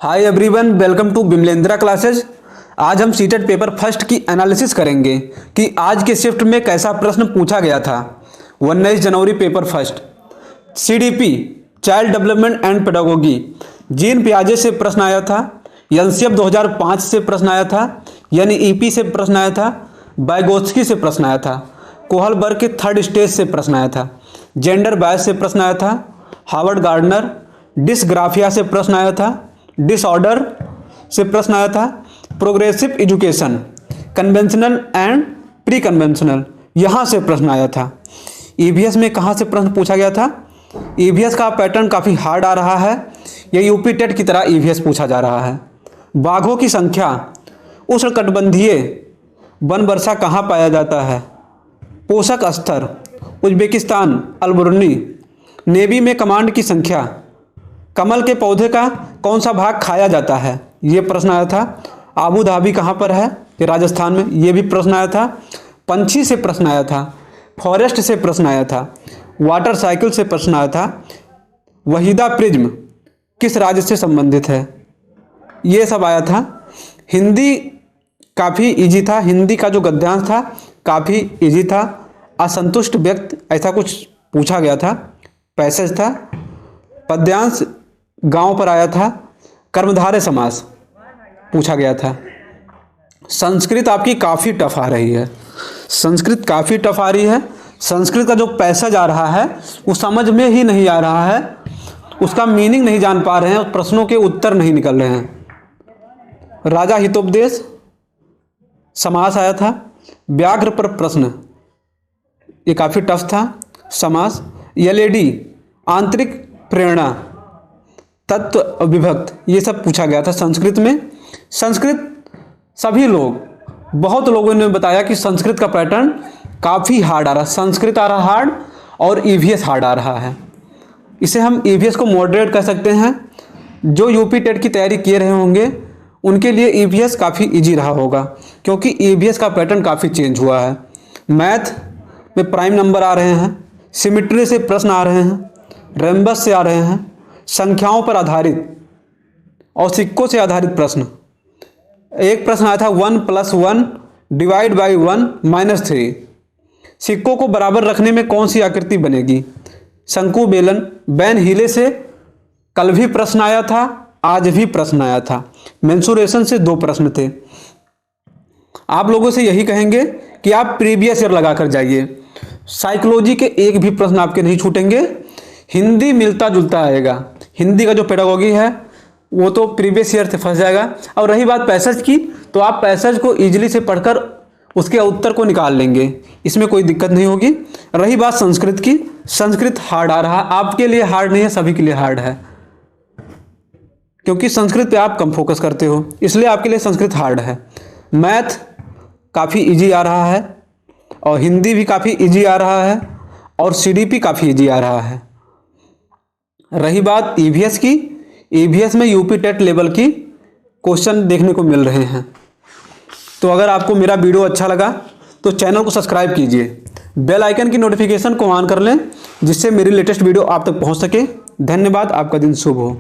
Hi everyone, welcome to Bimlendra classes. आज हम CTET paper first की एनालिसिस करेंगे कि आज के शिफ्ट में कैसा प्रश्न पूछा गया था। 19 जनवरी paper first CDP child development and pedagogy Jean पियाजे से प्रश्न आया था। एनसीएफ 2005 से प्रश्न आया था, यानी ईपी से प्रश्न आया था, बाइगोत्स्की से प्रश्न आया था, कोहलबर्ग के थर्ड स्टेज से प्रश्न आया था, जेंडर बायस से प्रश्न आया था, हार्वर्ड गार्डनर डिसग्राफिया से प्रश्न आया था, डिसऑर्डर से प्रश्न आया था, progressive education conventional and pre conventional यहाँ से प्रश्न आया था। ईवीएस में कहाँ से प्रश्न पूछा गया था। ईवीएस का पैटर्न काफ़ी हार्ड आ रहा है, ये यूपी टेट की तरह ईवीएस पूछा जा रहा है। बाघों की संख्या उष्णकटिबंधीय वन वर्षा कहाँ पाया जाता है। पोषक स्तर उज्बेकिस्तान अलबुर्नी। नेवी में कमांड की संख्या। कमल के पौधे का कौन सा भाग खाया जाता है, ये प्रश्न आया था। आबू धाबी कहाँ पर है, ये राजस्थान में, ये भी प्रश्न आया था। पंछी से प्रश्न आया था, फॉरेस्ट से प्रश्न आया था, वाटर साइकिल से प्रश्न आया था, वहीदा प्रिज्म किस राज्य से संबंधित है, ये सब आया था। हिंदी काफ़ी इजी था, हिंदी का जो गद्यांश था काफ़ी इजी था। असंतुष्ट व्यक्ति ऐसा कुछ पूछा गया था, पैसेज था। पद्यांश गांव पर आया था। कर्मधारय समास पूछा गया था। संस्कृत आपकी काफ़ी टफ आ रही है, संस्कृत काफ़ी टफ आ रही है। संस्कृत का जो पैसेज आ रहा है वो समझ में ही नहीं आ रहा है, उसका मीनिंग नहीं जान पा रहे हैं, उस प्रश्नों के उत्तर नहीं निकल रहे हैं। राजा हितोपदेश समास आया था। व्याघ्र पर प्रश्न, ये काफ़ी टफ था समास। एलएडी आंतरिक प्रेरणा तत्व विभक्त, ये सब पूछा गया था संस्कृत में। संस्कृत सभी लोग, बहुत लोगों ने बताया कि संस्कृत का पैटर्न काफ़ी हार्ड आ रहा है। संस्कृत आ रहा हार्ड और ईवीएस हार्ड आ रहा है। इसे हम ईवीएस को मॉडरेट कर सकते हैं। जो यूपी टेट की तैयारी किए रहे होंगे उनके लिए ईवीएस काफ़ी इजी रहा होगा, क्योंकि ईवीएस का पैटर्न काफ़ी चेंज हुआ है। मैथ में प्राइम नंबर आ रहे हैं, सिमिट्री से प्रश्न आ रहे हैं, रेम्बस से आ रहे हैं, संख्याओं पर आधारित और सिक्कों से आधारित प्रश्न। एक प्रश्न आया था 1 + 1 डिवाइड बाई 1 - 3। सिक्कों को बराबर रखने में कौन सी आकृति बनेगी। शंकु बेलन बैन हीले से कल भी प्रश्न आया था, आज भी प्रश्न आया था। मेंसुरेशन से 2 प्रश्न थे। आप लोगों से यही कहेंगे कि आप प्रीवियस ईयर लगा कर जाइए। साइकोलॉजी के एक भी प्रश्न आपके नहीं छूटेंगे। हिंदी मिलता जुलता आएगा। हिंदी का जो पेडागोगी है वो तो प्रीवियस ईयर से फंस जाएगा। और रही बात पैसेज की, तो आप पैसेज को इजीली से पढ़कर उसके उत्तर को निकाल लेंगे, इसमें कोई दिक्कत नहीं होगी। रही बात संस्कृत की, संस्कृत हार्ड आ रहा है। आपके लिए हार्ड नहीं है, सभी के लिए हार्ड है, क्योंकि संस्कृत पे आप कम फोकस करते हो, इसलिए आपके लिए संस्कृत हार्ड है। मैथ काफ़ी इजी आ रहा है और हिंदी भी काफ़ी इजी आ रहा है और सीडीपी काफ़ी इजी आ रहा है। रही बात ईवीएस की, ईवीएस में यूपी टेट लेवल की क्वेश्चन देखने को मिल रहे हैं। तो अगर आपको मेरा वीडियो अच्छा लगा तो चैनल को सब्सक्राइब कीजिए, बेल आइकन की नोटिफिकेशन को ऑन कर लें, जिससे मेरी लेटेस्ट वीडियो आप तक पहुंच सके। धन्यवाद, आपका दिन शुभ हो।